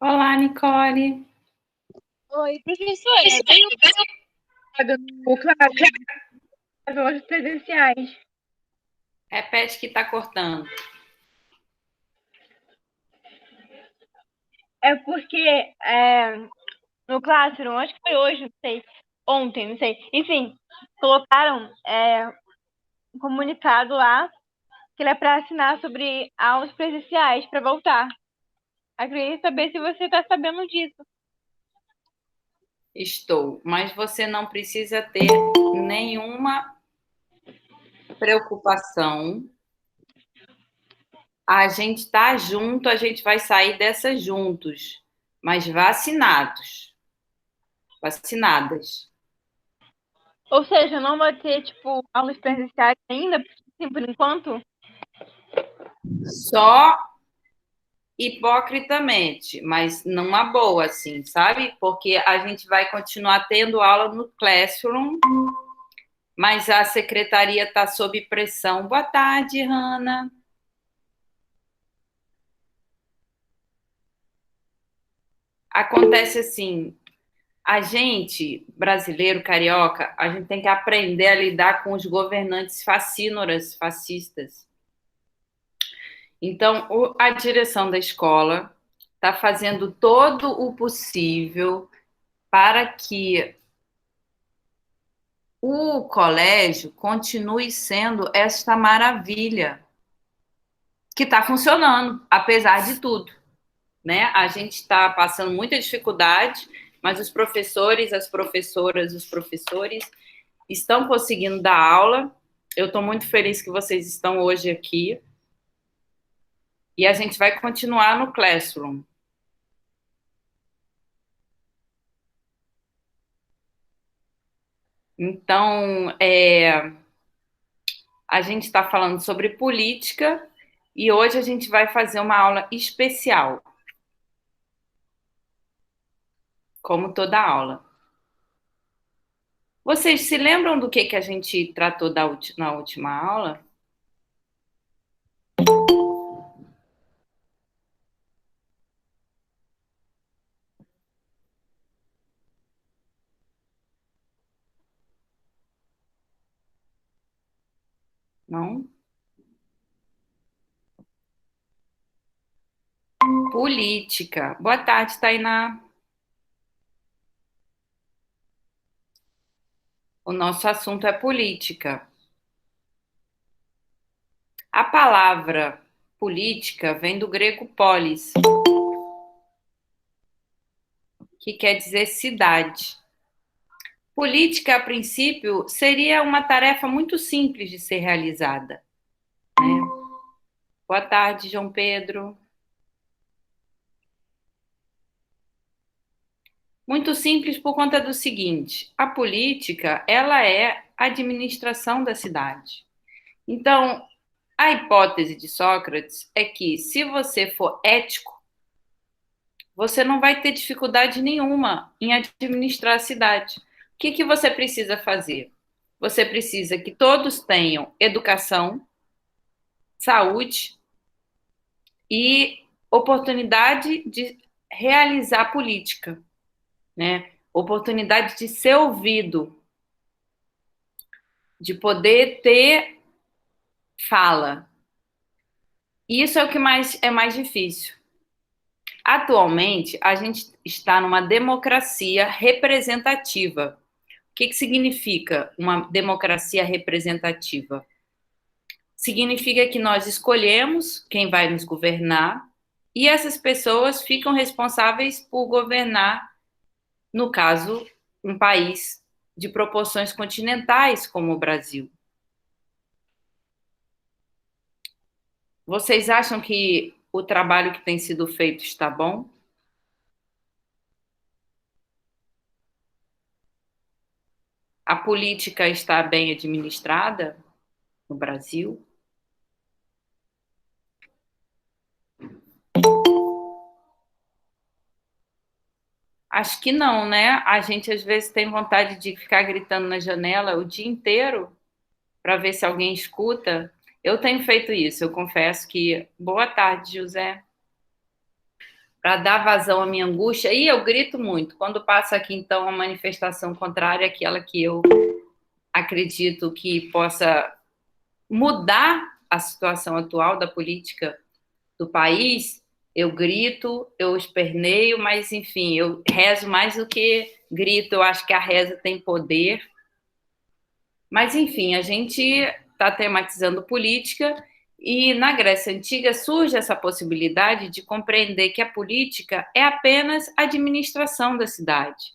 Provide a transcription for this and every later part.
Olá, Nicole. Oi, professora, deu vaga no Classroom para aulas presenciais. Repete que está cortando. É porque no Classroom, acho que foi hoje, não sei, ontem, não sei. Enfim, colocaram um comunicado lá que ele é para assinar sobre aulas presenciais para voltar. Eu queria saber se você está sabendo disso. Estou, mas você não precisa ter nenhuma preocupação. A gente está junto, a gente vai sair dessa juntos, mas vacinados, vacinadas. Ou seja, não vai ter, tipo, aulas presenciais ainda, assim, por enquanto? Só hipocritamente, mas numa boa, assim, sabe? Porque a gente vai continuar tendo aula no Classroom, mas a secretaria está sob pressão. Boa tarde, Hanna. Acontece assim, a gente, brasileiro, carioca, a gente tem que aprender a lidar com os governantes facínoras, fascistas. Então, a direção da escola está fazendo todo o possível para que o colégio continue sendo esta maravilha que está funcionando, apesar de tudo, né? A gente está passando muita dificuldade, mas os professores, as professoras, os professores estão conseguindo dar aula. Eu estou muito feliz que vocês estão hoje aqui. E a gente vai continuar no Classroom. Então, a gente está falando sobre política e hoje a gente vai fazer uma aula especial, como toda aula. Vocês se lembram do que a gente tratou na última aula? Não? Política. Boa tarde, Tainá. O nosso assunto é política. A palavra política vem do grego polis, que quer dizer cidade. Política, a princípio, seria uma tarefa muito simples de ser realizada, né? Boa tarde, João Pedro. Muito simples por conta do seguinte: a política, ela é a administração da cidade. Então, a hipótese de Sócrates é que se você for ético, você não vai ter dificuldade nenhuma em administrar a cidade. O que você precisa fazer? Você precisa que todos tenham educação, saúde e oportunidade de realizar política, né? Oportunidade de ser ouvido, de poder ter fala. E isso é o que é mais difícil. Atualmente, a gente está numa democracia representativa. O que significa uma democracia representativa? Significa que nós escolhemos quem vai nos governar e essas pessoas ficam responsáveis por governar, no caso, um país de proporções continentais como o Brasil. Vocês acham que o trabalho que tem sido feito está bom? A política está bem administrada no Brasil? Acho que não, né? A gente às vezes tem vontade de ficar gritando na janela o dia inteiro para ver se alguém escuta. Eu tenho feito isso, eu confesso que. Boa tarde, José. para dar vazão à minha angústia, e eu grito muito. Quando passa aqui, então, a manifestação contrária àquela que eu acredito que possa mudar a situação atual da política do país, eu grito, eu esperneio, mas, enfim, eu rezo mais do que grito. Eu acho que a reza tem poder. Mas, enfim, a gente está tematizando política e na Grécia Antiga surge essa possibilidade de compreender que a política é apenas a administração da cidade.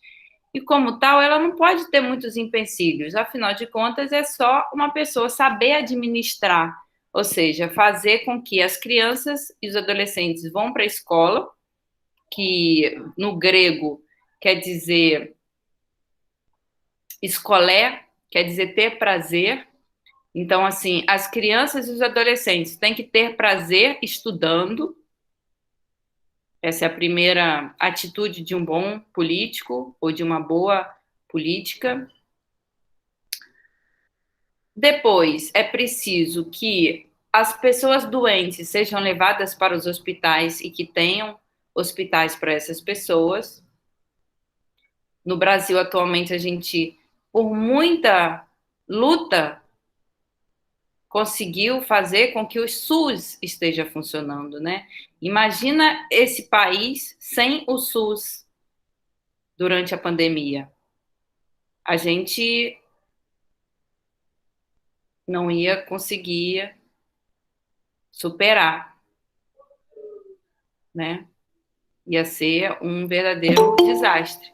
E, como tal, ela não pode ter muitos empecilhos, afinal de contas, é só uma pessoa saber administrar, ou seja, fazer com que as crianças e os adolescentes vão para a escola, que no grego quer dizer escolé, quer dizer ter prazer. Então, assim, as crianças e os adolescentes têm que ter prazer estudando. Essa é a primeira atitude de um bom político ou de uma boa política. Depois, é preciso que as pessoas doentes sejam levadas para os hospitais e que tenham hospitais para essas pessoas. No Brasil, atualmente, a gente, por muita luta, conseguiu fazer com que o SUS esteja funcionando, né? Imagina esse país sem o SUS durante a pandemia. A gente não ia conseguir superar, né? Ia ser um verdadeiro desastre.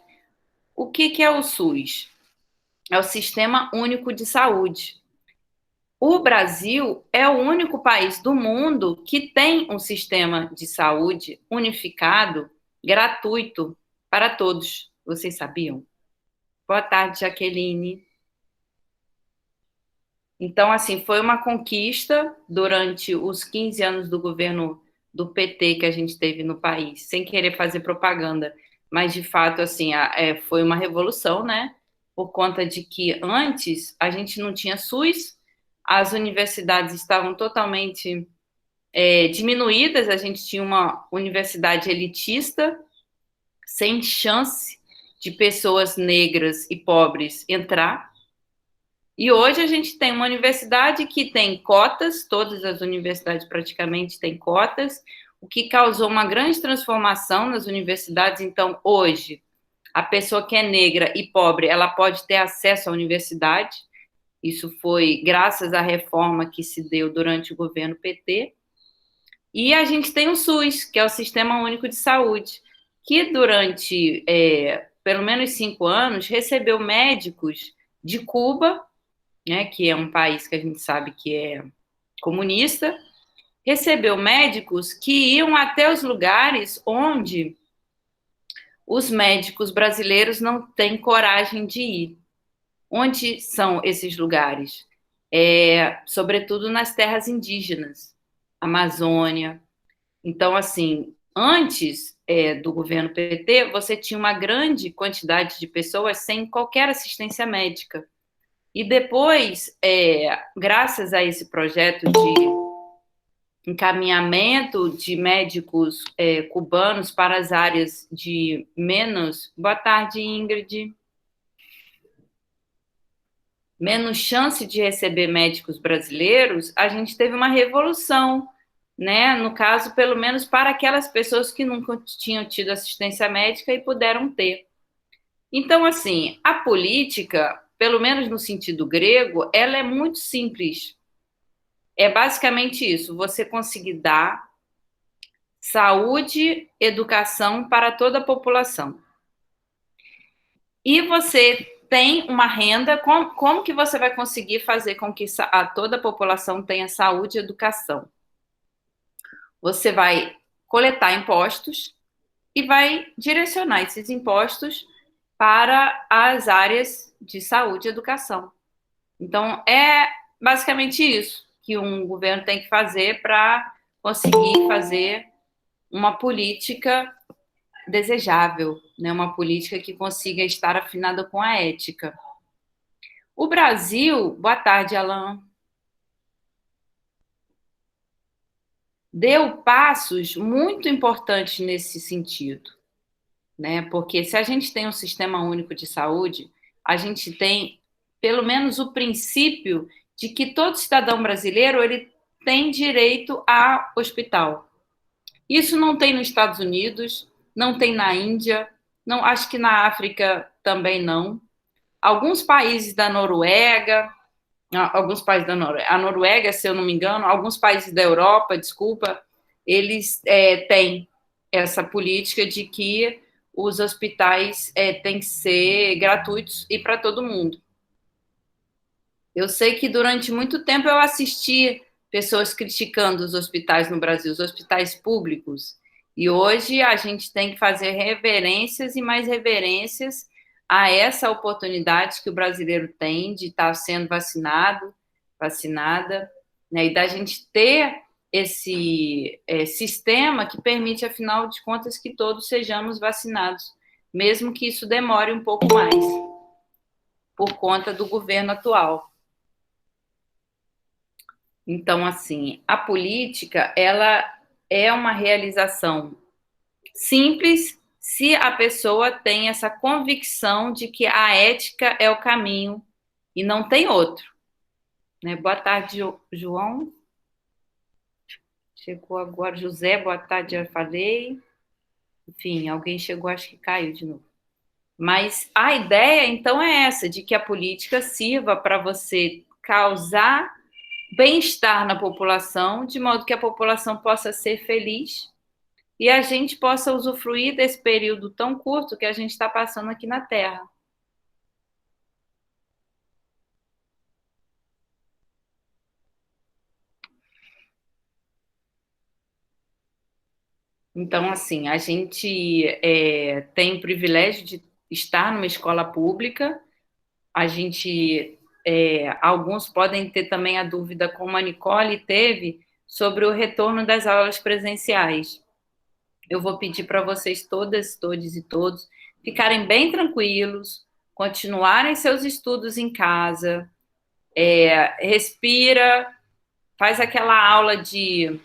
O que é o SUS? É o Sistema Único de Saúde. O Brasil é o único país do mundo que tem um sistema de saúde unificado, gratuito para todos. Vocês sabiam? Boa tarde, Jaqueline. Então, assim, foi uma conquista durante os 15 anos do governo do PT que a gente teve no país, sem querer fazer propaganda, mas de fato, assim, foi uma revolução, né? Por conta de que antes a gente não tinha SUS, as universidades estavam totalmente diminuídas, a gente tinha uma universidade elitista, sem chance de pessoas negras e pobres entrar. E hoje a gente tem uma universidade que tem cotas, todas as universidades praticamente têm cotas, o que causou uma grande transformação nas universidades. Então, hoje, a pessoa que é negra e pobre, ela pode ter acesso à universidade. Isso foi graças à reforma que se deu durante o governo PT. E a gente tem o SUS, que é o Sistema Único de Saúde, que durante pelo menos 5 anos recebeu médicos de Cuba, né, que é um país que a gente sabe que é comunista, recebeu médicos que iam até os lugares onde os médicos brasileiros não têm coragem de ir. Onde são esses lugares? Sobretudo nas terras indígenas, Amazônia. Então, assim, antes do governo PT, você tinha uma grande quantidade de pessoas sem qualquer assistência médica. E depois, graças a esse projeto de encaminhamento de médicos cubanos para as áreas de menos... Boa tarde, Ingrid. Menos chance de receber médicos brasileiros, a gente teve uma revolução, né? No caso, pelo menos para aquelas pessoas que nunca tinham tido assistência médica e puderam ter. Então, assim, a política, pelo menos no sentido grego, ela é muito simples. É basicamente isso: você conseguir dar saúde, educação para toda a população. E você tem uma renda, como que você vai conseguir fazer com que toda a população tenha saúde e educação? Você vai coletar impostos e vai direcionar esses impostos para as áreas de saúde e educação. Então, é basicamente isso que um governo tem que fazer para conseguir fazer uma política desejável, né? Uma política que consiga estar afinada com a ética. O Brasil, boa tarde, Alan. deu passos muito importantes nesse sentido, né? Porque se a gente tem um sistema único de saúde, a gente tem pelo menos o princípio de que todo cidadão brasileiro ele tem direito a hospital. Isso não tem nos Estados Unidos, não tem na Índia, não, acho que na África também não. Alguns países da Noruega, alguns países da Noruega, a Noruega, se eu não me engano, alguns países da Europa, desculpa, eles têm essa política de que os hospitais têm que ser gratuitos e para todo mundo. Eu sei que durante muito tempo eu assisti pessoas criticando os hospitais no Brasil, os hospitais públicos, e hoje a gente tem que fazer reverências e mais reverências a essa oportunidade que o brasileiro tem de estar sendo vacinado, vacinada, né, e da gente ter esse sistema que permite, afinal de contas, que todos sejamos vacinados, mesmo que isso demore um pouco mais, por conta do governo atual. Então, assim, a política, ela é uma realização simples se a pessoa tem essa convicção de que a ética é o caminho e não tem outro. Né? Boa tarde, João. Chegou agora. José, boa tarde, já falei. Enfim, alguém chegou, acho que caiu de novo. Mas a ideia, então, é essa, de que a política sirva para você causar bem-estar na população, de modo que a população possa ser feliz e a gente possa usufruir desse período tão curto que a gente está passando aqui na Terra. Então, assim, a gente tem o privilégio de estar numa escola pública, a gente, alguns podem ter também a dúvida, como a Nicole teve, sobre o retorno das aulas presenciais. Eu vou pedir para vocês todas, todos e todos ficarem bem tranquilos, continuarem seus estudos em casa, respira, faz aquela aula de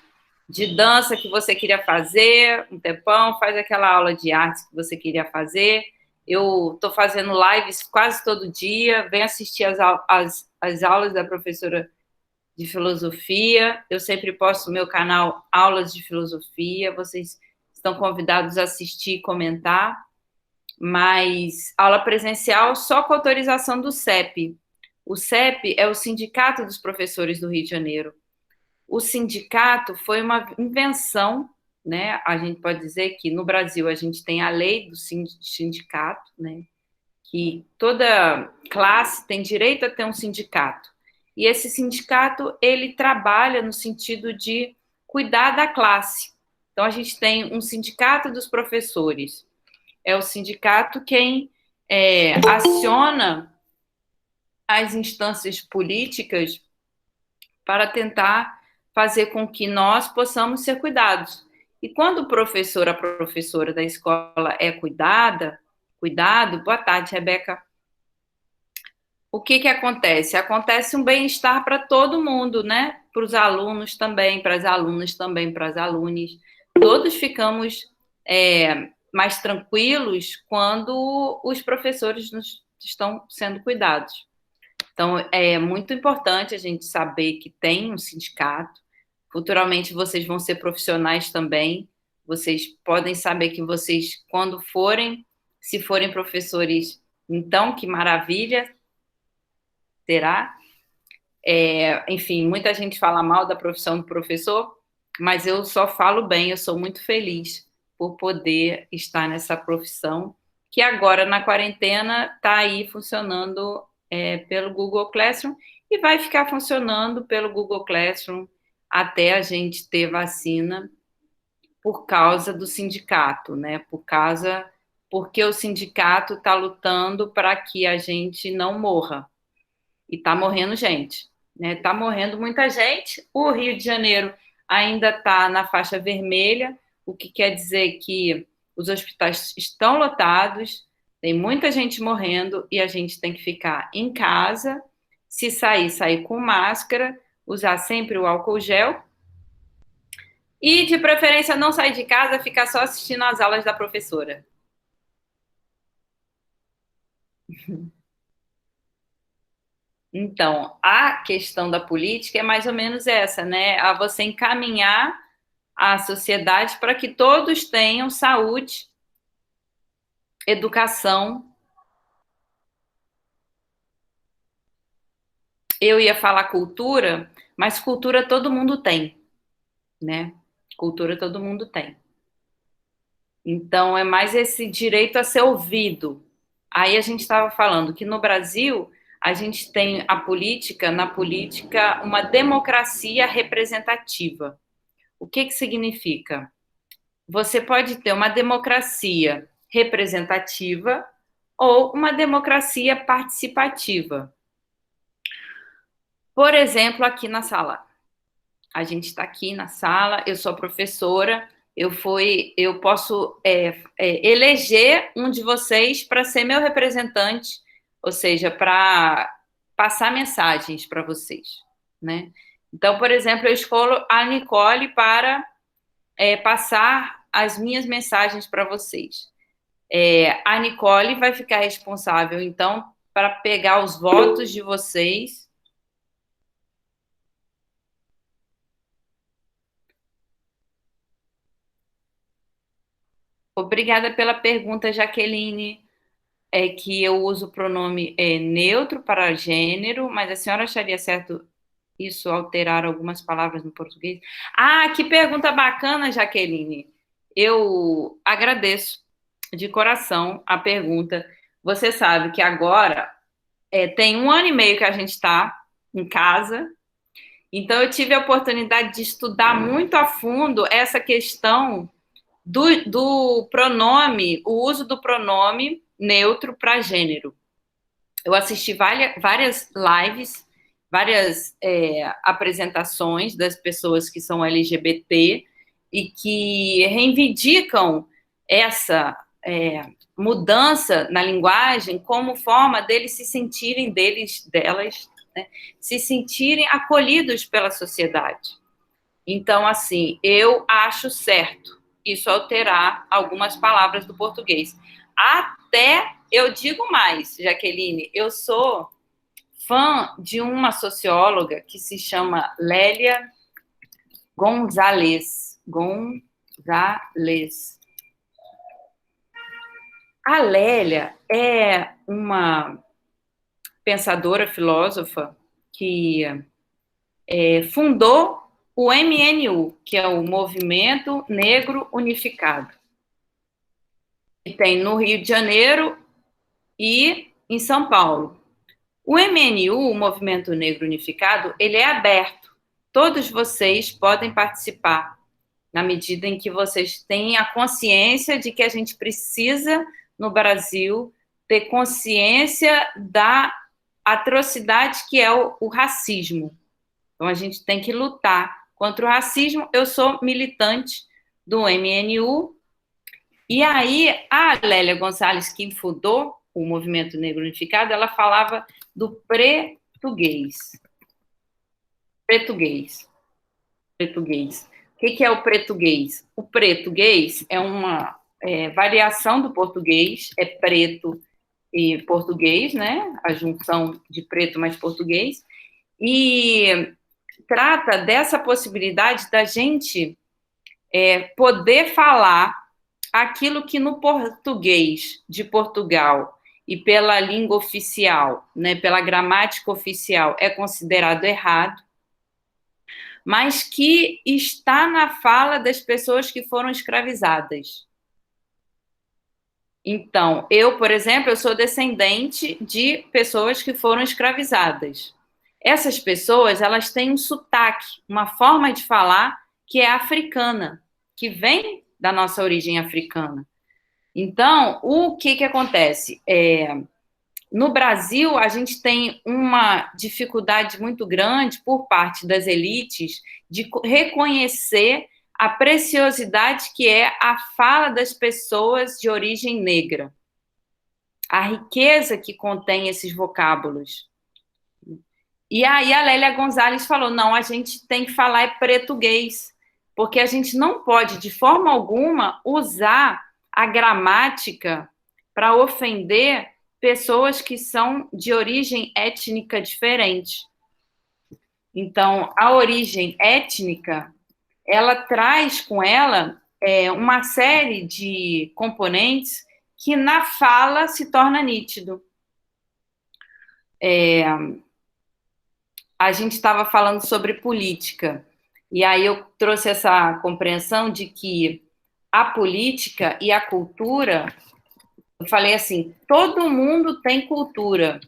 dança que você queria fazer um tempão, faz aquela aula de artes que você queria fazer. Eu estou fazendo lives quase todo dia, vem assistir as aulas da professora de filosofia. Eu sempre posto no meu canal aulas de filosofia, vocês estão convidados a assistir e comentar, mas aula presencial só com autorização do CEP. O CEP é o Sindicato dos Professores do Rio de Janeiro. O sindicato foi uma invenção, né? A gente pode dizer que no Brasil a gente tem a lei do sindicato, né? Que toda classe tem direito a ter um sindicato. E esse sindicato, ele trabalha no sentido de cuidar da classe. Então, a gente tem um sindicato dos professores. É o sindicato quem aciona as instâncias políticas para tentar fazer com que nós possamos ser cuidados. E quando o professor, a professora da escola é cuidado, boa tarde, Rebeca. O que acontece? Acontece um bem-estar para todo mundo, né? Para os alunos também, para as alunas também, para as alunas. Todos ficamos mais tranquilos quando os professores estão sendo cuidados. Então, é muito importante a gente saber que tem um sindicato. Futuramente, vocês vão ser profissionais também. Vocês podem saber que vocês, quando forem, se forem professores, então, que maravilha, será? Enfim, muita gente fala mal da profissão do professor, mas eu só falo bem, eu sou muito feliz por poder estar nessa profissão, que agora, na quarentena, está aí funcionando pelo Google Classroom e vai ficar funcionando pelo Google Classroom até a gente ter vacina por causa do sindicato, né? Porque o sindicato está lutando para que a gente não morra. E está morrendo gente, né? Está morrendo muita gente. O Rio de Janeiro ainda está na faixa vermelha, o que quer dizer que os hospitais estão lotados, tem muita gente morrendo e a gente tem que ficar em casa. Se sair com máscara, usar sempre o álcool gel E, de preferência, não sair de casa, ficar só assistindo às aulas da professora. Então, a questão da política é mais ou menos essa, né? A você encaminhar a sociedade para que todos tenham saúde, educação. Eu ia falar cultura, mas cultura todo mundo tem, né? Cultura todo mundo tem. Então, é mais esse direito a ser ouvido. Aí a gente estava falando que no Brasil a gente tem a política, na política, uma democracia representativa. O que que significa? Você pode ter uma democracia representativa ou uma democracia participativa. Por exemplo, aqui na sala. A gente está aqui na sala, eu sou professora, eu posso eleger um de vocês para ser meu representante, ou seja, para passar mensagens para vocês, né? Então, por exemplo, eu escolho a Nicole para passar as minhas mensagens para vocês. A Nicole vai ficar responsável, então, para pegar os votos de vocês. Obrigada pela pergunta, Jaqueline. É que eu uso o pronome neutro para gênero, mas a senhora acharia certo isso alterar algumas palavras no português? Ah, que pergunta bacana, Jaqueline. Eu agradeço de coração a pergunta. Você sabe que agora tem 1 ano e meio que a gente está em casa, então eu tive a oportunidade de estudar muito a fundo essa questão do pronome, o uso do pronome neutro para gênero. Eu assisti várias lives, várias apresentações das pessoas que são LGBT e que reivindicam essa mudança na linguagem como forma deles se sentirem, delas, né, se sentirem acolhidos pela sociedade. Então, assim, eu acho certo isso alterar algumas palavras do português. Até, eu digo mais, Jaqueline, eu sou fã de uma socióloga que se chama Lélia Gonzalez. Gonzalez. A Lélia é uma pensadora, filósofa, que fundou o MNU, que é o Movimento Negro Unificado, que tem no Rio de Janeiro e em São Paulo. O MNU, o Movimento Negro Unificado, ele é aberto. Todos vocês podem participar, na medida em que vocês têm a consciência de que a gente precisa, no Brasil, ter consciência da atrocidade que é o racismo. Então, a gente tem que lutar contra o racismo. Eu sou militante do MNU. E aí, a Lélia Gonçalves, que fundou o Movimento Negro Unificado, ela falava do pretuguês. Pretuguês. Pretuguês. O que é o pretuguês? O pretuguês é uma variação do português, é preto e português, né? A junção de preto mais português. E trata dessa possibilidade da gente poder falar aquilo que no português de Portugal e pela língua oficial, né, pela gramática oficial, é considerado errado, mas que está na fala das pessoas que foram escravizadas. Então, eu, por exemplo, eu sou descendente de pessoas que foram escravizadas. Essas pessoas, elas têm um sotaque, uma forma de falar que é africana, que vem da nossa origem africana. Então, o que acontece? No Brasil, a gente tem uma dificuldade muito grande por parte das elites de reconhecer a preciosidade que é a fala das pessoas de origem negra, a riqueza que contém esses vocábulos. E aí a Lélia Gonzalez falou, não, a gente tem que falar português, porque a gente não pode, de forma alguma, usar a gramática para ofender pessoas que são de origem étnica diferente. Então, a origem étnica, ela traz com ela uma série de componentes que na fala se torna nítido. A gente estava falando sobre política, e aí eu trouxe essa compreensão de que a política e a cultura, eu falei assim, todo mundo tem cultura,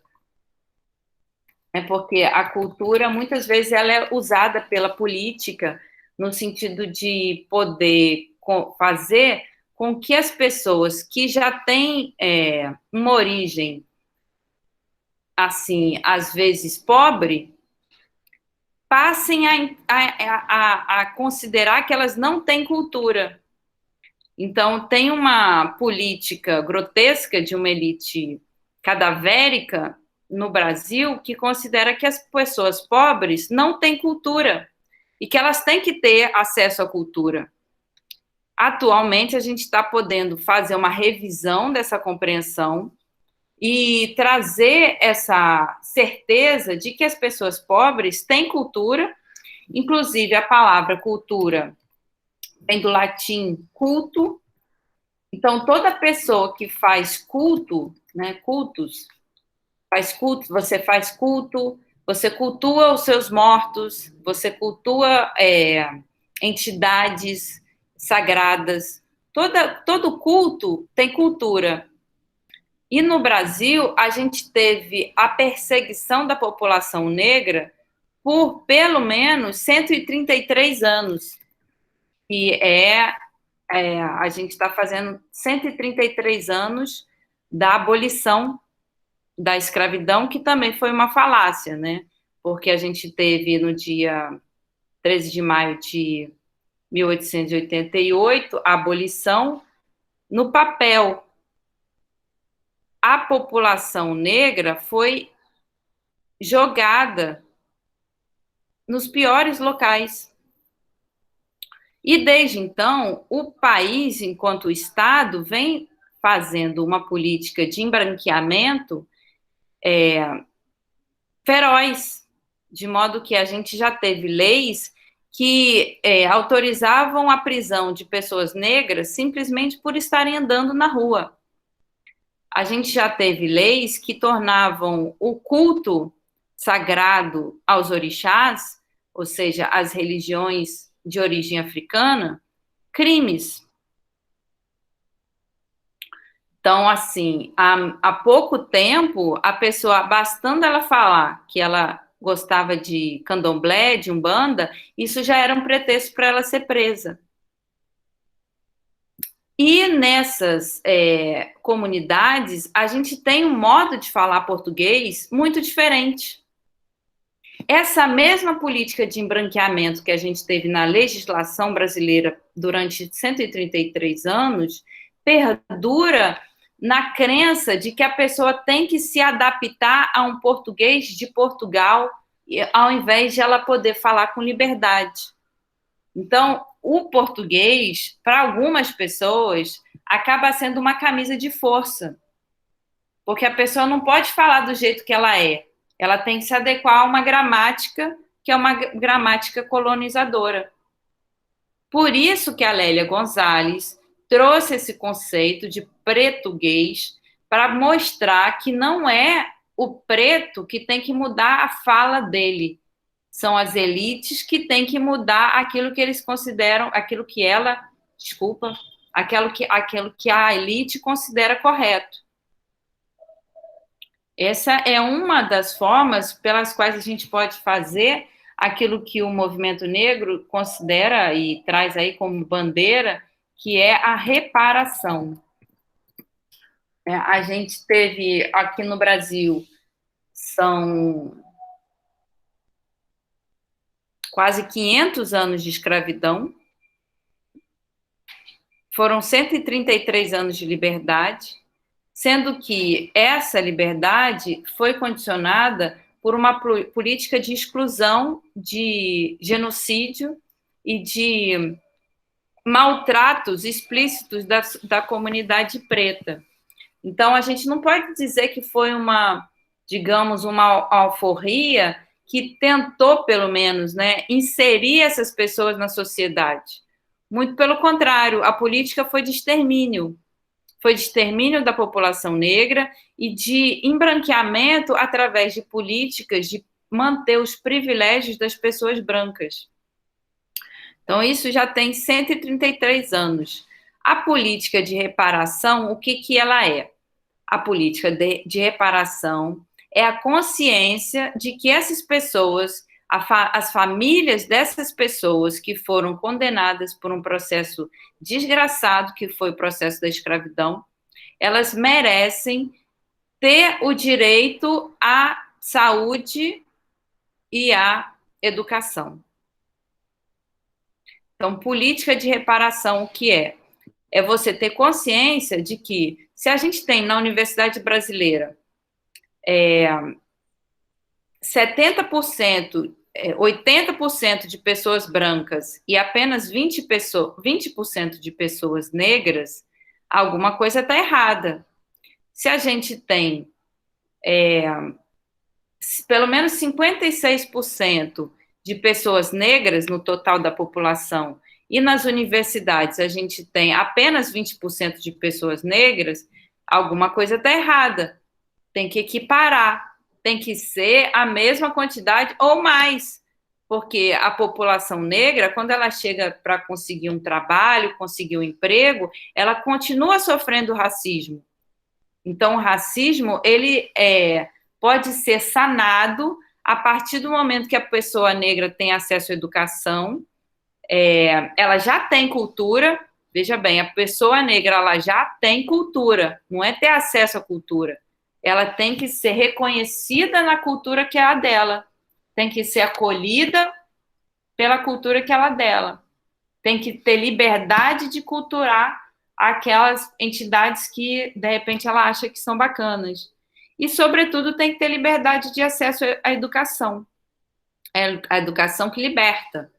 né? Porque a cultura, muitas vezes, ela é usada pela política no sentido de poder fazer com que as pessoas que já têm uma origem, assim, às vezes pobre, passem a considerar que elas não têm cultura. Então, tem uma política grotesca de uma elite cadavérica no Brasil que considera que as pessoas pobres não têm cultura e que elas têm que ter acesso à cultura. Atualmente, a gente está podendo fazer uma revisão dessa compreensão e trazer essa certeza de que as pessoas pobres têm cultura, inclusive a palavra cultura vem do latim culto. Então, toda pessoa que faz culto, né, cultos, faz culto, você faz culto, você cultua os seus mortos, você cultua entidades sagradas. Todo culto tem cultura. E no Brasil, a gente teve a perseguição da população negra por pelo menos 133 anos. E a gente está fazendo 133 anos da abolição da escravidão, que também foi uma falácia, né? Porque a gente teve no dia 13 de maio de 1888 a abolição no papel. A população negra foi jogada nos piores locais. E desde então, o país, enquanto Estado, vem fazendo uma política de embranqueamento feroz, de modo que a gente já teve leis que autorizavam a prisão de pessoas negras simplesmente por estarem andando na rua. A gente já teve leis que tornavam o culto sagrado aos orixás, ou seja, as religiões de origem africana, crimes. Então, assim, há pouco tempo, a pessoa, bastando ela falar que ela gostava de candomblé, de umbanda, isso já era um pretexto para ela ser presa. E nessas comunidades, a gente tem um modo de falar português muito diferente. Essa mesma política de embranqueamento que a gente teve na legislação brasileira durante 133 anos, perdura na crença de que a pessoa tem que se adaptar a um português de Portugal, ao invés de ela poder falar com liberdade. Então, o português, para algumas pessoas, acaba sendo uma camisa de força, porque a pessoa não pode falar do jeito que ela é. Ela tem que se adequar a uma gramática que é uma gramática colonizadora. Por isso que a Lélia Gonzalez trouxe esse conceito de pretuguês para mostrar que não é o preto que tem que mudar a fala dele. São as elites que têm que mudar aquilo que eles consideram, aquilo que a elite considera correto. Essa é uma das formas pelas quais a gente pode fazer aquilo que o movimento negro considera e traz aí como bandeira, que é a reparação. A gente teve aqui no Brasil, são quase 500 anos de escravidão, foram 133 anos de liberdade, sendo que essa liberdade foi condicionada por uma política de exclusão, de genocídio e de maltratos explícitos da comunidade preta. Então, a gente não pode dizer que foi digamos, uma alforria que tentou, pelo menos, né, inserir essas pessoas na sociedade. Muito pelo contrário, a política foi de extermínio da população negra e de embranqueamento através de políticas de manter os privilégios das pessoas brancas. Então, isso já tem 133 anos. A política de reparação, o que ela é? A política de reparação é a consciência de que essas pessoas, as famílias dessas pessoas que foram condenadas por um processo desgraçado, que foi o processo da escravidão, elas merecem ter o direito à saúde e à educação. Então, política de reparação, o que é? É você ter consciência de que, se a gente tem na Universidade Brasileira 70%, 80% de pessoas brancas e apenas 20% de pessoas negras, alguma coisa está errada. Se a gente tem pelo menos 56% de pessoas negras no total da população, e nas universidades a gente tem apenas 20% de pessoas negras, alguma coisa está errada. Tem que equiparar, tem que ser a mesma quantidade ou mais, porque a população negra, quando ela chega para conseguir um trabalho, conseguir um emprego, ela continua sofrendo racismo. Então, o racismo, ele pode ser sanado a partir do momento que a pessoa negra tem acesso à educação, ela já tem cultura. Veja bem, a pessoa negra, ela já tem cultura, não é ter acesso à cultura. Ela tem que ser reconhecida na cultura que é a dela, tem que ser acolhida pela cultura que ela é dela, tem que ter liberdade de cultuar aquelas entidades que, de repente, ela acha que são bacanas. E, sobretudo, tem que ter liberdade de acesso à educação. É a educação que liberta.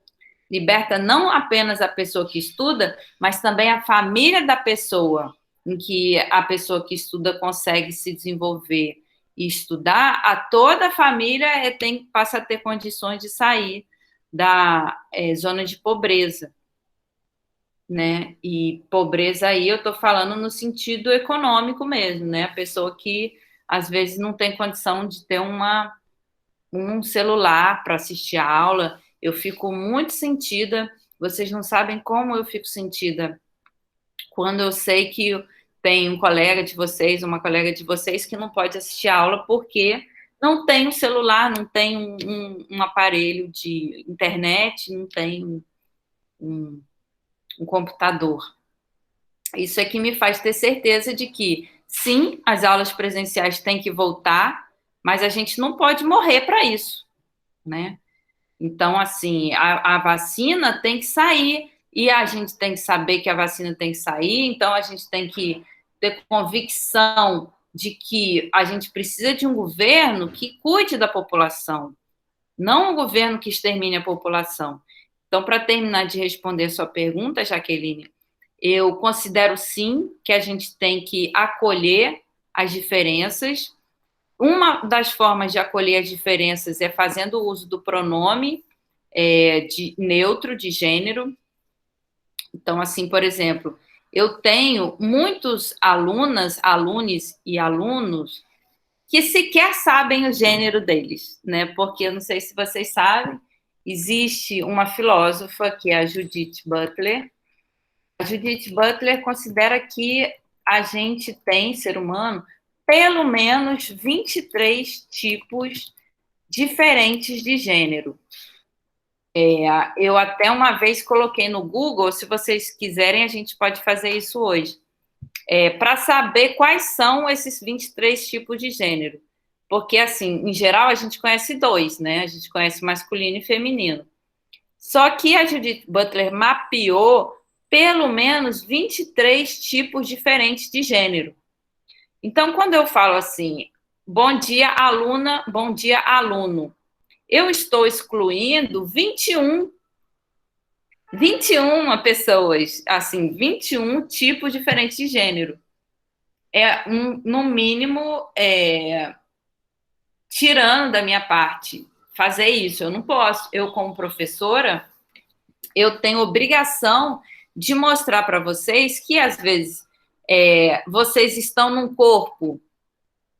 Liberta não apenas a pessoa que estuda, mas também a família da pessoa, em que a pessoa que estuda consegue se desenvolver e estudar, a toda a família passa a ter condições de sair da zona de pobreza, né? E pobreza aí eu estou falando no sentido econômico mesmo, né? A pessoa que às vezes não tem condição de ter um celular para assistir a aula. Eu fico muito sentida, vocês não sabem como eu fico sentida quando eu sei que tem um colega de vocês, uma colega de vocês que não pode assistir a aula porque não tem um celular, não tem um aparelho de internet, não tem um computador. Isso é que me faz ter certeza de que, sim, as aulas presenciais têm que voltar, mas a gente não pode morrer para isso, né? Então, assim, a vacina tem que sair, e a gente tem que saber que a vacina tem que sair, então a gente tem que ter convicção de que a gente precisa de um governo que cuide da população, não um governo que extermine a população. Então, para terminar de responder a sua pergunta, Jaqueline, eu considero, sim, que a gente tem que acolher as diferenças. Uma das formas de acolher as diferenças é fazendo uso do pronome neutro, de gênero. Então, assim, por exemplo, eu tenho muitos alunas, alunos e alunos que sequer sabem o gênero deles, né? Porque eu não sei se vocês sabem, existe uma filósofa que é a Judith Butler. A Judith Butler considera que a gente tem, ser humano, pelo menos 23 tipos diferentes de gênero. Eu até uma vez coloquei no Google, se vocês quiserem, a gente pode fazer isso hoje, para saber quais são esses 23 tipos de gênero. Porque, assim, em geral, a gente conhece dois, né? A gente conhece masculino e feminino. Só que a Judith Butler mapeou pelo menos 23 tipos diferentes de gênero. Então, quando eu falo assim, bom dia, aluna, bom dia, aluno, eu estou excluindo 21 21 pessoas, assim, 21 tipos diferentes de gênero. No mínimo, tirando da minha parte fazer isso. Eu não posso. Eu, como professora, eu tenho obrigação de mostrar para vocês que, às vezes, vocês estão num corpo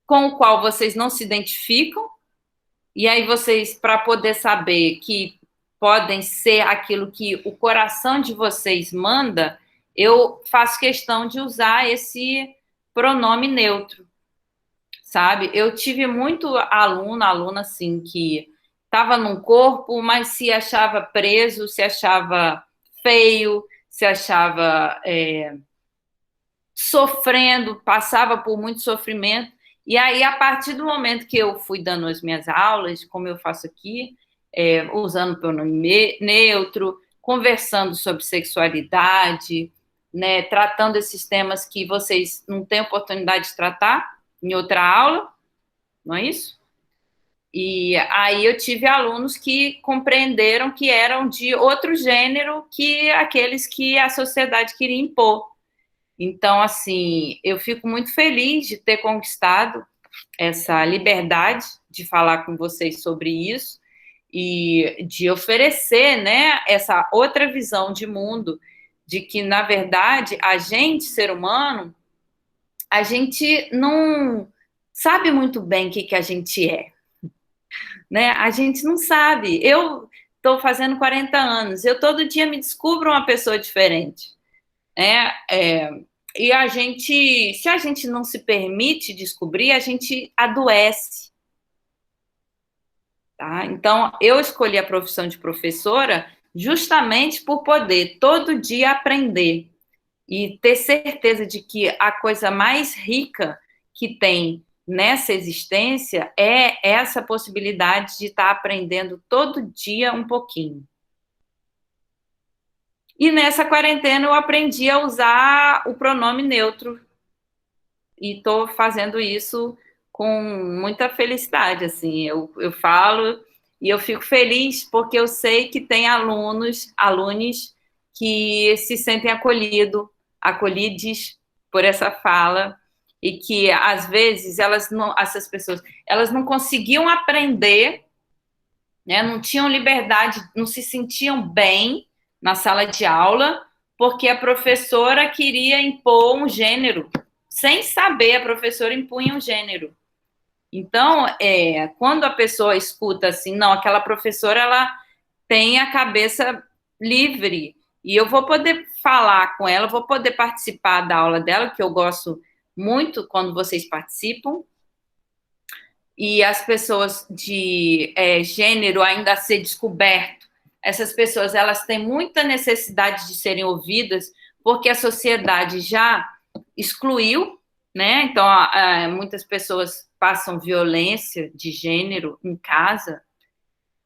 com o qual vocês não se identificam, e aí vocês, para poder saber que podem ser aquilo que o coração de vocês manda, eu faço questão de usar esse pronome neutro, sabe? Eu tive muito aluna assim, que estava num corpo, mas se achava preso, se achava feio, se achava sofrendo, passava por muito sofrimento. E aí, a partir do momento que eu fui dando as minhas aulas, como eu faço aqui, usando o pronome neutro, conversando sobre sexualidade, né, tratando esses temas que vocês não têm oportunidade de tratar em outra aula, não é isso? E aí eu tive alunos que compreenderam que eram de outro gênero que aqueles que a sociedade queria impor. Então, assim, eu fico muito feliz de ter conquistado essa liberdade de falar com vocês sobre isso e de oferecer, né, essa outra visão de mundo, de que, na verdade, a gente, ser humano, a gente não sabe muito bem o que a gente é, né? A gente não sabe. Eu estou fazendo 40 anos, eu todo dia me descubro uma pessoa diferente, né? E a gente, se a gente não se permite descobrir, a gente adoece. Tá? Então, eu escolhi a profissão de professora justamente por poder todo dia aprender e ter certeza de que a coisa mais rica que tem nessa existência é essa possibilidade de estar aprendendo todo dia um pouquinho. E nessa quarentena eu aprendi a usar o pronome neutro e estou fazendo isso com muita felicidade, assim, eu falo e eu fico feliz porque eu sei que tem alunos que se sentem acolhidos por essa fala e que às vezes essas pessoas, elas não conseguiam aprender, né, não tinham liberdade, não se sentiam bem na sala de aula porque a professora queria impor um gênero. Sem saber, a professora impunha um gênero. Então, quando a pessoa escuta assim, não, aquela professora, ela tem a cabeça livre, e eu vou poder falar com ela, vou poder participar da aula dela, que eu gosto muito quando vocês participam, e as pessoas de gênero ainda a ser descoberto, essas pessoas, elas têm muita necessidade de serem ouvidas, porque a sociedade já excluiu, né? Então, muitas pessoas passam violência de gênero em casa,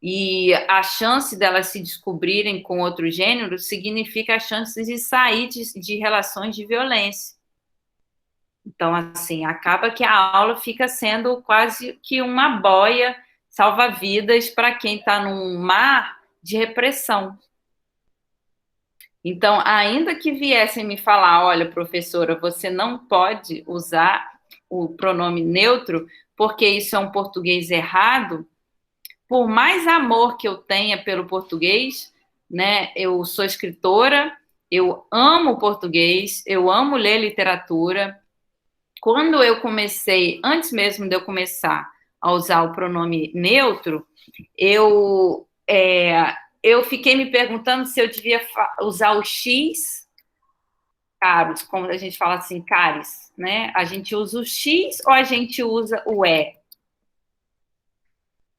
e a chance delas se descobrirem com outro gênero significa a chance de sair de relações de violência. Então, assim, acaba que a aula fica sendo quase que uma boia salva-vidas para quem está num mar de repressão. Então, ainda que viessem me falar, olha, professora, você não pode usar o pronome neutro, porque isso é um português errado, por mais amor que eu tenha pelo português, né, eu sou escritora, eu amo português, eu amo ler literatura. Quando eu comecei, antes mesmo de eu começar a usar o pronome neutro, eu fiquei me perguntando se eu devia usar o X, caros, como a gente fala assim, caris, né? A gente usa o X ou a gente usa o E?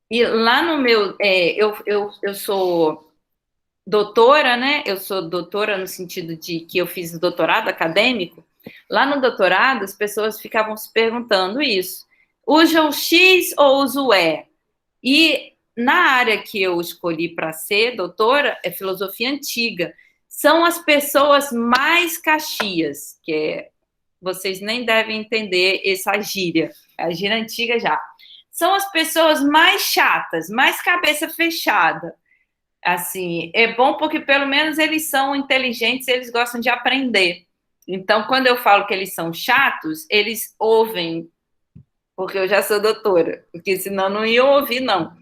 E lá no meu, eu sou doutora, né? Eu sou doutora no sentido de que eu fiz doutorado acadêmico. Lá no doutorado, as pessoas ficavam se perguntando isso. Usa o X ou usa o E? E na área que eu escolhi para ser doutora, é filosofia antiga. São as pessoas mais caxias, vocês nem devem entender essa gíria, a gíria antiga já. São as pessoas mais chatas, mais cabeça fechada, Assim, é bom porque pelo menos eles são inteligentes, eles gostam de aprender. Então, quando eu falo que eles são chatos, eles ouvem, porque eu já sou doutora, porque senão não iam ouvir, não.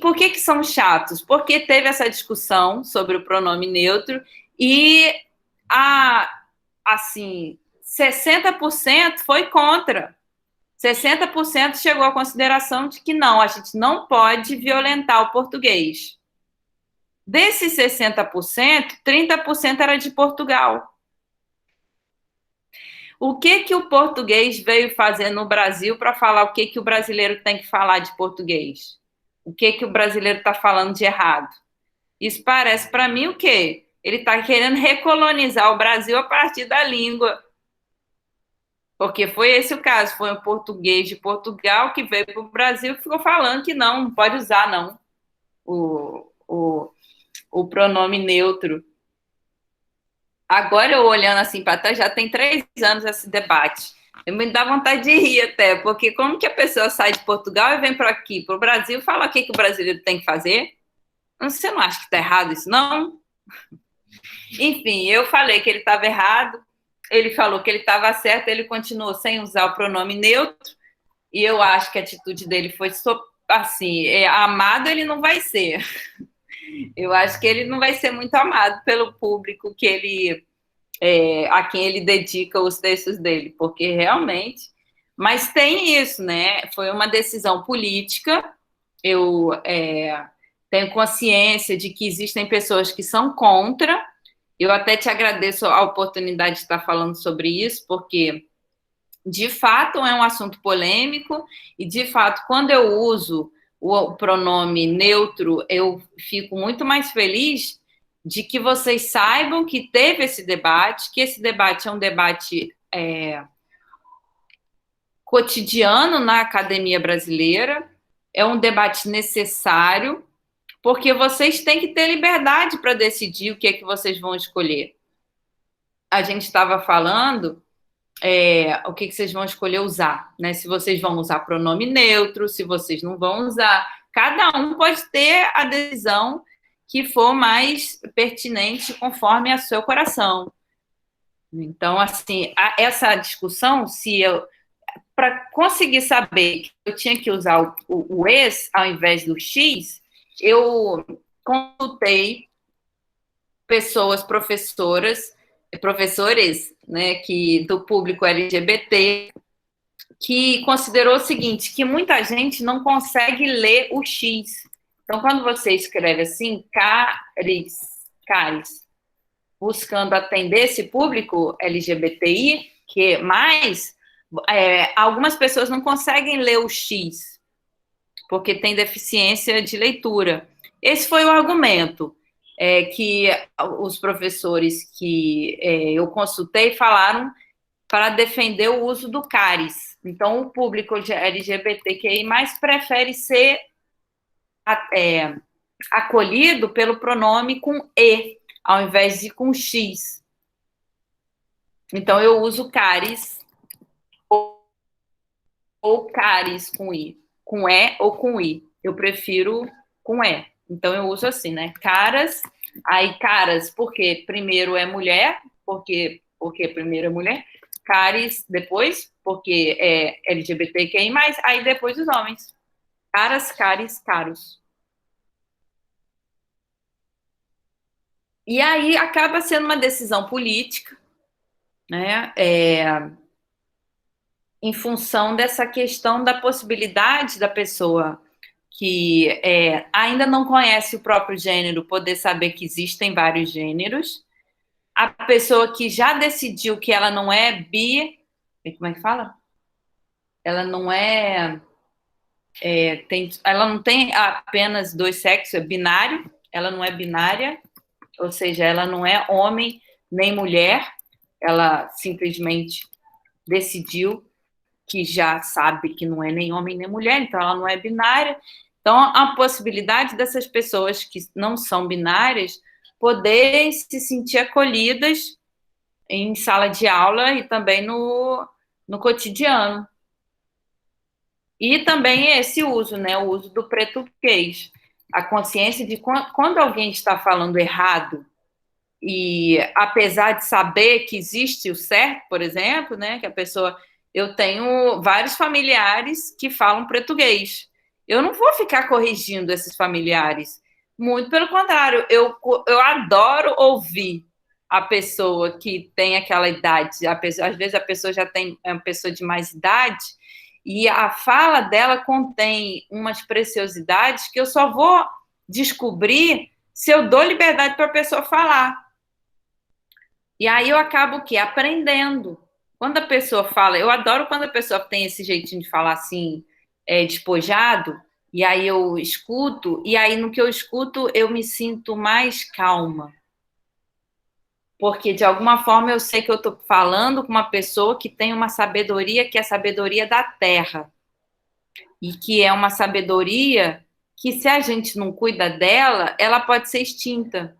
Por que são chatos? Porque teve essa discussão sobre o pronome neutro e, assim, 60% foi contra. 60% chegou à consideração de que não, a gente não pode violentar o português. Desses 60%, 30% era de Portugal. O que o português veio fazer no Brasil para falar o que o brasileiro tem que falar de português? O que o brasileiro está falando de errado? Isso parece para mim o quê? Ele está querendo recolonizar o Brasil a partir da língua. Porque foi esse o caso, foi um português de Portugal que veio para o Brasil e ficou falando que não pode usar, não, o pronome neutro. Agora, eu olhando assim para trás, já tem 3 anos esse debate. Eu me dá vontade de rir até, porque como que a pessoa sai de Portugal e vem para aqui, para o Brasil, e fala o que o brasileiro tem que fazer? Você não acha que está errado isso, não? Enfim, eu falei que ele estava errado, ele falou que ele estava certo, ele continuou sem usar o pronome neutro, e eu acho que a atitude dele foi assim, amado ele não vai ser. Eu acho que ele não vai ser muito amado pelo público que ele a quem ele dedica os textos dele, porque realmente. Mas tem isso, né? Foi uma decisão política. Eu tenho consciência de que existem pessoas que são contra. Eu até te agradeço a oportunidade de estar falando sobre isso, porque de fato é um assunto polêmico e de fato quando eu uso o pronome neutro, eu fico muito mais feliz de que vocês saibam que teve esse debate, que esse debate é um debate cotidiano na academia brasileira, é um debate necessário, porque vocês têm que ter liberdade para decidir o que é que vocês vão escolher. A gente estava falando o que vocês vão escolher usar, né? Se vocês vão usar pronome neutro, se vocês não vão usar. Cada um pode ter a decisão que for mais pertinente conforme a seu coração. Então, assim, essa discussão, para conseguir saber que eu tinha que usar o ex ao invés do X, eu consultei pessoas, professores, né, do público LGBT, que considerou o seguinte, que muita gente não consegue ler o X. Então, quando você escreve assim, caris, buscando atender esse público LGBTI, algumas pessoas não conseguem ler o X, porque tem deficiência de leitura. Esse foi o argumento que os professores que eu consultei falaram para defender o uso do caris. Então, o público LGBTQI mais prefere ser acolhido pelo pronome com E, ao invés de com X. Então, eu uso caris ou caris com I, com E ou com I. Eu prefiro com E. Então, eu uso assim, né? Caras, aí caras, porque primeiro é mulher, porque primeiro é mulher, caris depois, porque é LGBTQI+, aí depois os homens. Caras, caris, caros. E aí acaba sendo uma decisão política, né? Em função dessa questão da possibilidade da pessoa que ainda não conhece o próprio gênero poder saber que existem vários gêneros, a pessoa que já decidiu que ela não é como é que fala? Ela não ela não tem apenas 2 sexos, é binário, ela não é binária, ou seja, ela não é homem nem mulher, ela simplesmente decidiu que já sabe que não é nem homem nem mulher, então ela não é binária. Então, a possibilidade dessas pessoas que não são binárias poderem se sentir acolhidas em sala de aula e também no cotidiano. E também esse uso, né, o uso do português. a consciência de quando alguém está falando errado, e apesar de saber que existe o certo, por exemplo, né, que a pessoa... Eu tenho vários familiares que falam português. Eu não vou ficar corrigindo esses familiares. Muito pelo contrário, eu adoro ouvir a pessoa que tem aquela idade. Às vezes a pessoa já tem, é uma pessoa de mais idade, e a fala dela contém umas preciosidades que eu só vou descobrir se eu dou liberdade para a pessoa falar. E aí eu acabo o quê? Aprendendo. Quando a pessoa fala, eu adoro quando a pessoa tem esse jeitinho de falar assim, despojado, e aí eu escuto, e aí no que eu escuto eu me sinto mais calma. Porque de alguma forma eu sei que eu estou falando com uma pessoa que tem uma sabedoria que é a sabedoria da terra. E que é uma sabedoria que, se a gente não cuida dela, ela pode ser extinta.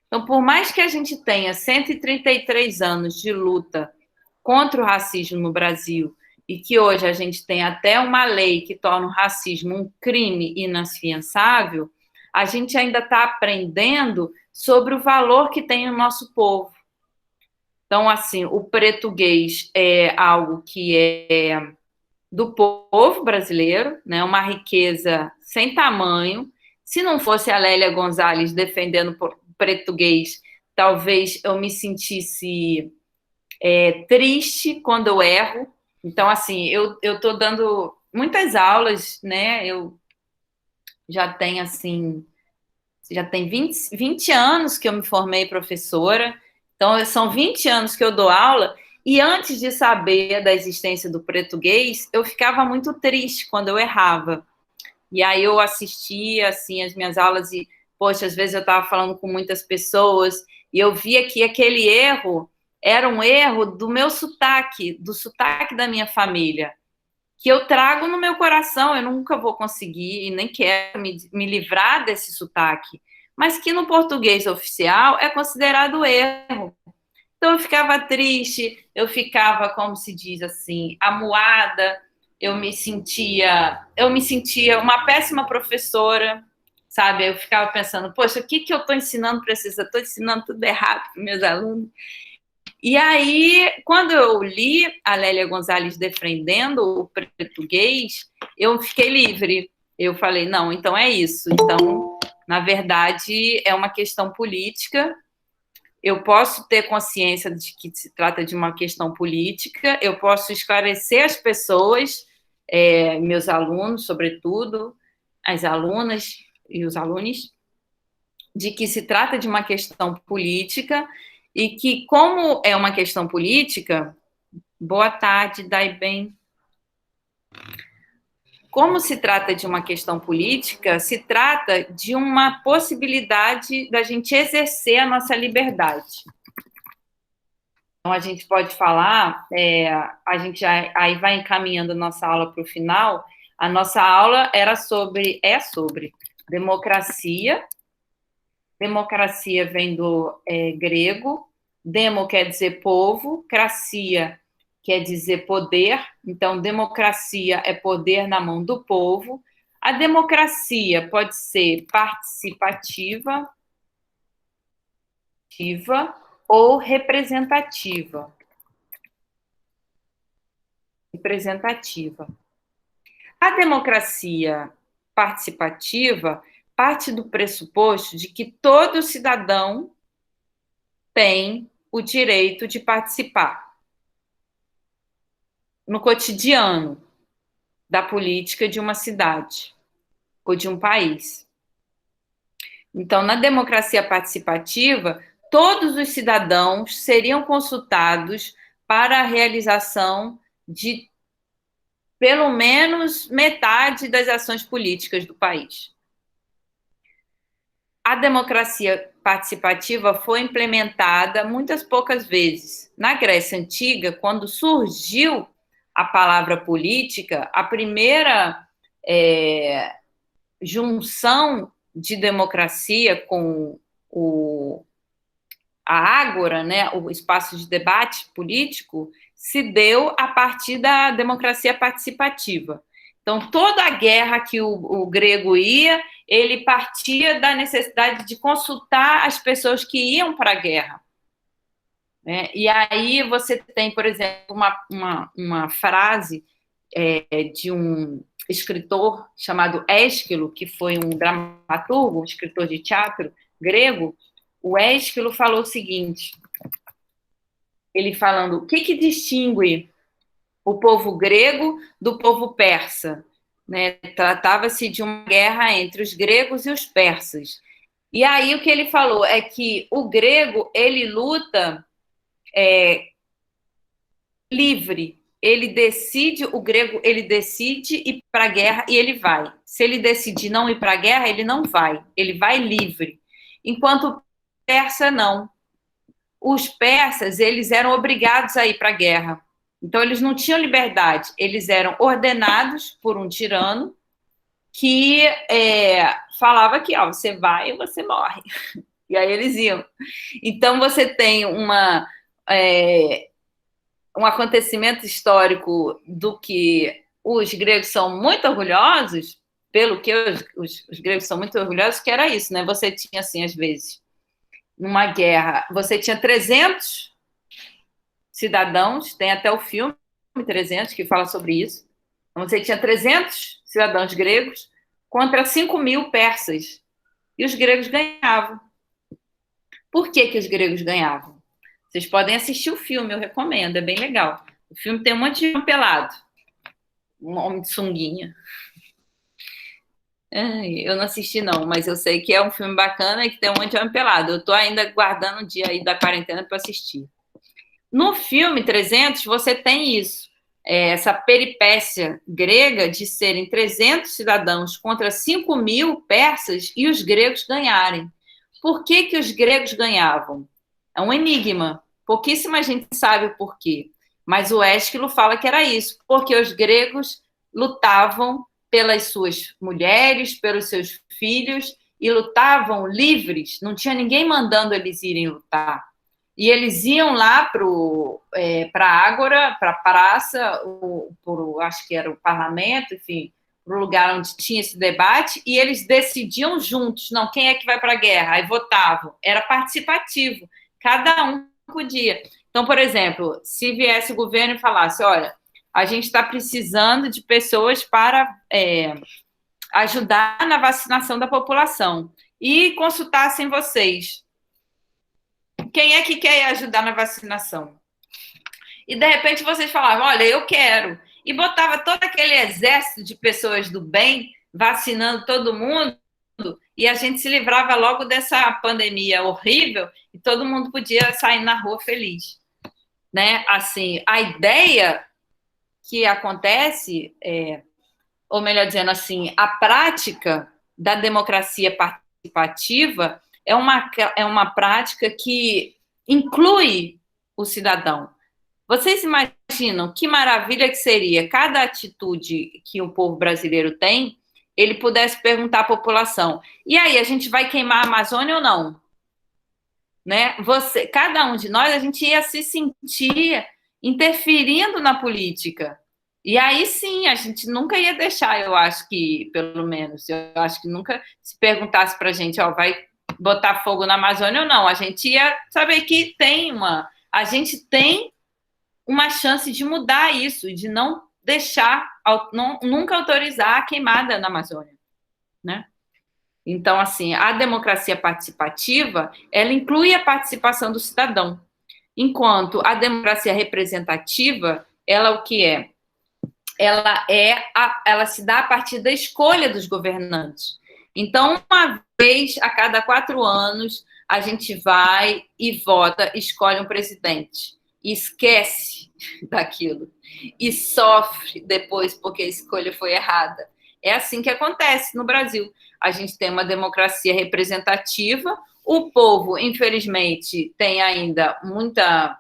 Então, por mais que a gente tenha 133 anos de luta contra o racismo no Brasil, e que hoje a gente tem até uma lei que torna o racismo um crime inafiançável, a gente ainda está aprendendo sobre o valor que tem o nosso povo. Então, assim, o português é algo que é do povo brasileiro, né? Uma riqueza sem tamanho. Se não fosse a Lélia Gonzalez defendendo o português, talvez eu me sentisse triste quando eu erro. Então, assim, eu estou dando muitas aulas, né? Eu já tenho, assim, já tem 20 anos que eu me formei professora, então são 20 anos que eu dou aula, e antes de saber da existência do português, eu ficava muito triste quando eu errava. E aí eu assistia, assim, as minhas aulas e, poxa, às vezes eu estava falando com muitas pessoas e eu via que aquele erro era um erro do meu sotaque, do sotaque da minha família, que eu trago no meu coração, eu nunca vou conseguir e nem quero me livrar desse sotaque, mas que no português oficial é considerado erro. Então eu ficava triste, eu ficava, como se diz assim, amuada, eu me sentia uma péssima professora, sabe? Eu ficava pensando, poxa, o que que eu estou ensinando para vocês? Eu estou ensinando tudo errado para meus alunos. E aí, quando eu li a Lélia Gonzalez defendendo o português, eu fiquei livre. Eu falei, não, então é isso. Então, na verdade, é uma questão política. Eu posso ter consciência de que se trata de uma questão política, eu posso esclarecer as pessoas, meus alunos, sobretudo, as alunas e os alunos, de que se trata de uma questão política e que, como é uma questão política, boa tarde, Dai bem. Como se trata de uma questão política, se trata de uma possibilidade da gente exercer a nossa liberdade. Então, a gente pode falar, a gente aí vai encaminhando a nossa aula para o final. A nossa aula é sobre democracia. Democracia vem do grego, demo quer dizer povo, cracia quer dizer poder, então democracia é poder na mão do povo. A democracia pode ser participativa ou representativa. A democracia participativa parte do pressuposto de que todo cidadão tem o direito de participar no cotidiano da política de uma cidade ou de um país. Então, na democracia participativa, todos os cidadãos seriam consultados para a realização de pelo menos metade das ações políticas do país. A democracia participativa foi implementada muitas poucas vezes. Na Grécia Antiga, quando surgiu a palavra política, a primeira junção de democracia com a ágora, né, o espaço de debate político, se deu a partir da democracia participativa. Então, toda a guerra que o grego ia, ele partia da necessidade de consultar as pessoas que iam para a guerra. Né? E aí você tem, por exemplo, uma frase de um escritor chamado Ésquilo, que foi um dramaturgo, um escritor de teatro grego. O Ésquilo falou o seguinte, ele falando, o que distingue o povo grego do povo persa? Né? Tratava-se de uma guerra entre os gregos e os persas. E aí o que ele falou é que o grego, ele luta livre. Ele decide, o grego, ele decide ir para a guerra e ele vai. Se ele decidir não ir para a guerra, ele não vai. Ele vai livre. Enquanto o persa, não. Os persas, eles eram obrigados a ir para a guerra. Então, eles não tinham liberdade. Eles eram ordenados por um tirano que falava que você vai e você morre. E aí eles iam. Então, você tem um acontecimento histórico do que os gregos são muito orgulhosos, pelo que os gregos são muito orgulhosos, que era isso, né? Você tinha, assim, às vezes, numa guerra, você tinha 300 cidadãos, tem até o filme 300 que fala sobre isso. Então, você tinha 300 cidadãos gregos contra 5.000 persas. E os gregos ganhavam. Por que os gregos ganhavam? Vocês podem assistir o filme, eu recomendo, é bem legal. O filme tem um monte de homem pelado. Um homem de sunguinha. Eu não assisti, não, mas eu sei que é um filme bacana e que tem um monte de homem pelado. Eu estou ainda guardando um dia aí da quarentena para assistir. No filme 300, você tem isso. Essa peripécia grega de serem 300 cidadãos contra 5.000 persas e os gregos ganharem. Por que os gregos ganhavam? É um enigma. Pouquíssima gente sabe o porquê. Mas o Ésquilo fala que era isso, porque os gregos lutavam pelas suas mulheres, pelos seus filhos, e lutavam livres, não tinha ninguém mandando eles irem lutar. E eles iam lá para a Ágora, para a praça, acho que era o parlamento, enfim, para o lugar onde tinha esse debate, e eles decidiam juntos, não, quem é que vai para a guerra? Aí votavam. Era participativo. Cada um podia. Então, por exemplo, se viesse o governo e falasse, olha, a gente está precisando de pessoas para ajudar na vacinação da população, e consultassem vocês. Quem é que quer ajudar na vacinação? E, de repente, vocês falavam, olha, eu quero. E botava todo aquele exército de pessoas do bem vacinando todo mundo, e a gente se livrava logo dessa pandemia horrível e todo mundo podia sair na rua feliz. Né? Assim, a ideia que acontece, ou melhor dizendo assim, a prática da democracia participativa é uma prática que inclui o cidadão. Vocês imaginam que maravilha que seria cada atitude que o povo brasileiro tem, ele pudesse perguntar à população, e aí, a gente vai queimar a Amazônia ou não? Né? Cada um de nós, a gente ia se sentir interferindo na política. E aí sim, a gente nunca ia deixar, eu acho que, pelo menos, eu acho que nunca se perguntasse para a gente, vai botar fogo na Amazônia ou não. A gente ia saber que a gente tem uma chance de mudar isso, de não deixar, nunca autorizar a queimada na Amazônia, né? Então, assim, a democracia participativa, ela inclui a participação do cidadão, enquanto a democracia representativa, ela o que é? Ela se dá a partir da escolha dos governantes. Então, uma vez a cada 4 anos, a gente vai e vota, escolhe um presidente, e esquece daquilo, e sofre depois porque a escolha foi errada. É assim que acontece no Brasil. A gente tem uma democracia representativa, o povo, infelizmente, tem ainda muita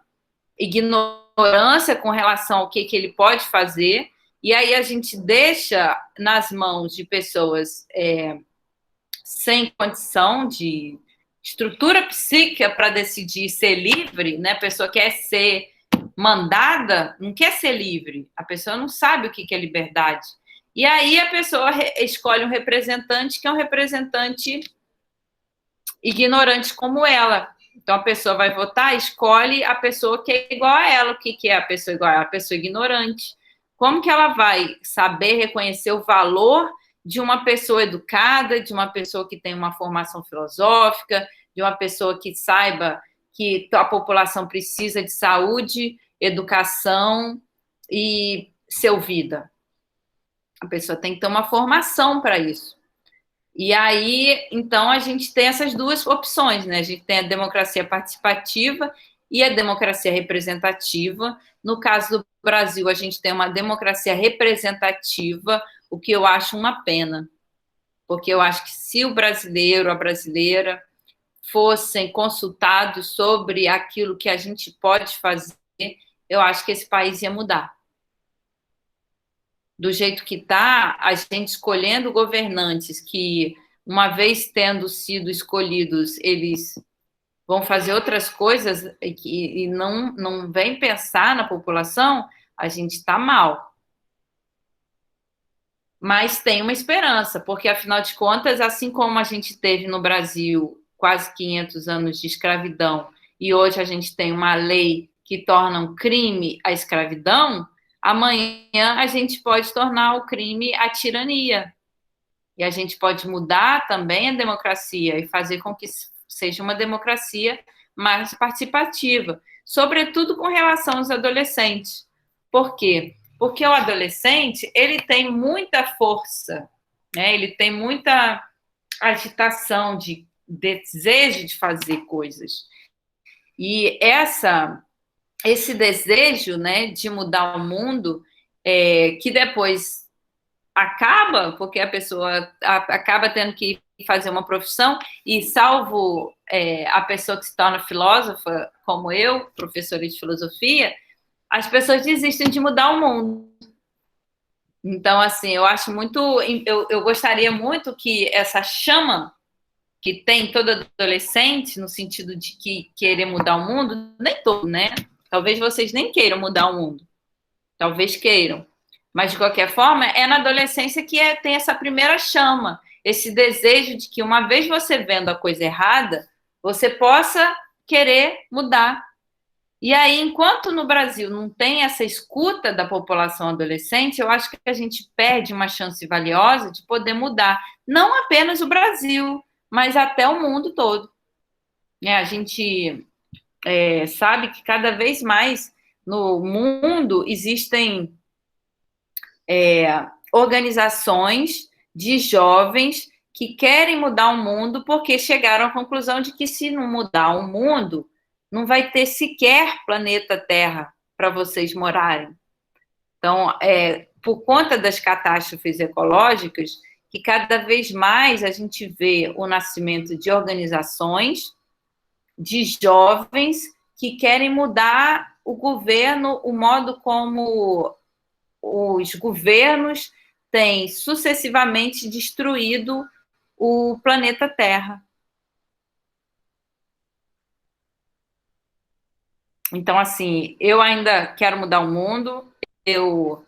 ignorância com relação ao que ele pode fazer, e aí a gente deixa nas mãos de pessoas sem condição de estrutura psíquica para decidir ser livre, né? A pessoa quer ser mandada, não quer ser livre, a pessoa não sabe o que é liberdade. E aí a pessoa escolhe um representante que é um representante ignorante como ela. Então a pessoa vai votar, escolhe a pessoa que é igual a ela. O que é a pessoa igual a ela? A pessoa ignorante. Como que ela vai saber reconhecer o valor de uma pessoa educada, de uma pessoa que tem uma formação filosófica, de uma pessoa que saiba que a população precisa de saúde, educação e ser ouvida? A pessoa tem que ter uma formação para isso. E aí, então, a gente tem essas duas opções, né? A gente tem a democracia participativa e a democracia representativa. No caso do Brasil, a gente tem uma democracia representativa, o que eu acho uma pena, porque eu acho que se o brasileiro, a brasileira, fossem consultados sobre aquilo que a gente pode fazer, eu acho que esse país ia mudar. Do jeito que está, a gente escolhendo governantes que, uma vez tendo sido escolhidos, eles vão fazer outras coisas e não vem pensar na população, a gente está mal. Mas tem uma esperança, porque, afinal de contas, assim como a gente teve no Brasil quase 500 anos de escravidão e hoje a gente tem uma lei que torna um crime a escravidão, amanhã a gente pode tornar o crime a tirania. E a gente pode mudar também a democracia e fazer com que seja uma democracia mais participativa, sobretudo com relação aos adolescentes. Por quê? Porque o adolescente, ele tem muita força, né? Ele tem muita agitação, de desejo de fazer coisas. E esse desejo, né, de mudar o mundo, que depois acaba, porque a pessoa acaba tendo que fazer uma profissão, e salvo a pessoa que se torna filósofa, como eu, professora de filosofia, as pessoas desistem de mudar o mundo. Então, assim, eu acho muito. Eu gostaria muito que essa chama que tem todo adolescente, no sentido de que querer mudar o mundo, nem todo, né? Talvez vocês nem queiram mudar o mundo. Talvez queiram. Mas, de qualquer forma, é na adolescência que tem essa primeira chama, esse desejo de que, uma vez você vendo a coisa errada, você possa querer mudar. E aí, enquanto no Brasil não tem essa escuta da população adolescente, eu acho que a gente perde uma chance valiosa de poder mudar. Não apenas o Brasil, mas até o mundo todo. A gente sabe que cada vez mais no mundo existem organizações de jovens que querem mudar o mundo porque chegaram à conclusão de que, se não mudar o mundo, não vai ter sequer planeta Terra para vocês morarem. Então, por conta das catástrofes ecológicas, que cada vez mais a gente vê o nascimento de organizações, de jovens que querem mudar o governo, o modo como os governos têm sucessivamente destruído o planeta Terra. Então, assim, eu ainda quero mudar o mundo, eu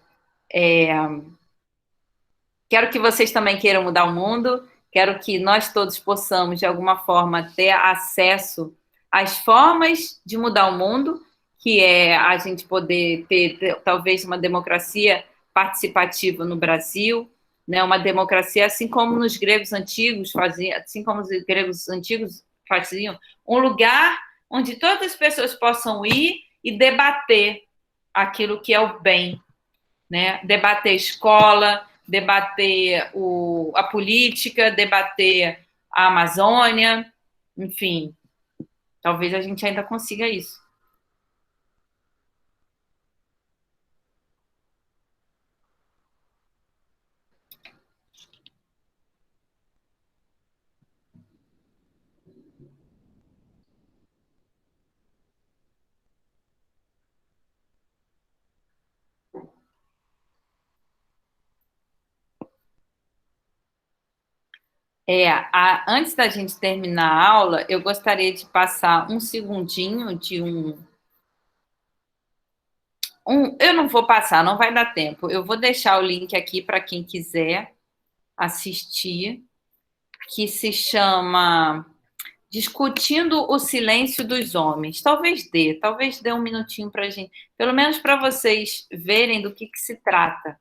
quero que vocês também queiram mudar o mundo, quero que nós todos possamos, de alguma forma, ter acesso às formas de mudar o mundo, que é a gente poder ter talvez uma democracia participativa no Brasil, né? Uma democracia assim como nos gregos antigos faziam, assim como os gregos antigos faziam, um lugar onde todas as pessoas possam ir e debater aquilo que é o bem, né? Debater escola, debater a política, debater a Amazônia, enfim, talvez a gente ainda consiga isso. Antes da gente terminar a aula, eu gostaria de passar um segundinho de Eu não vou passar, não vai dar tempo. Eu vou deixar o link aqui para quem quiser assistir, que se chama Discutindo o Silêncio dos Homens. Talvez dê um minutinho para a gente, pelo menos para vocês verem do que se trata.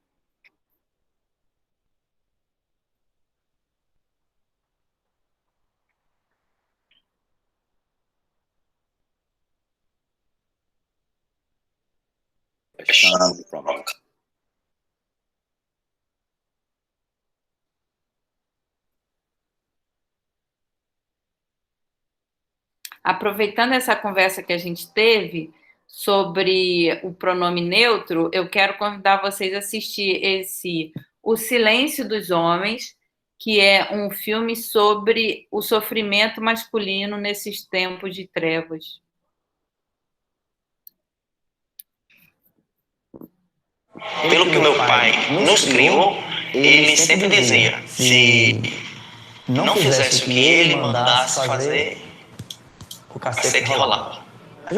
Aproveitando essa conversa que a gente teve sobre o pronome neutro, eu quero convidar vocês a assistir O Silêncio dos Homens, que é um filme sobre o sofrimento masculino nesses tempos de trevas. Pelo que o meu pai nos criou, ele sempre dizia: se não fizesse o que ele mandasse fazer, o cacete rolava.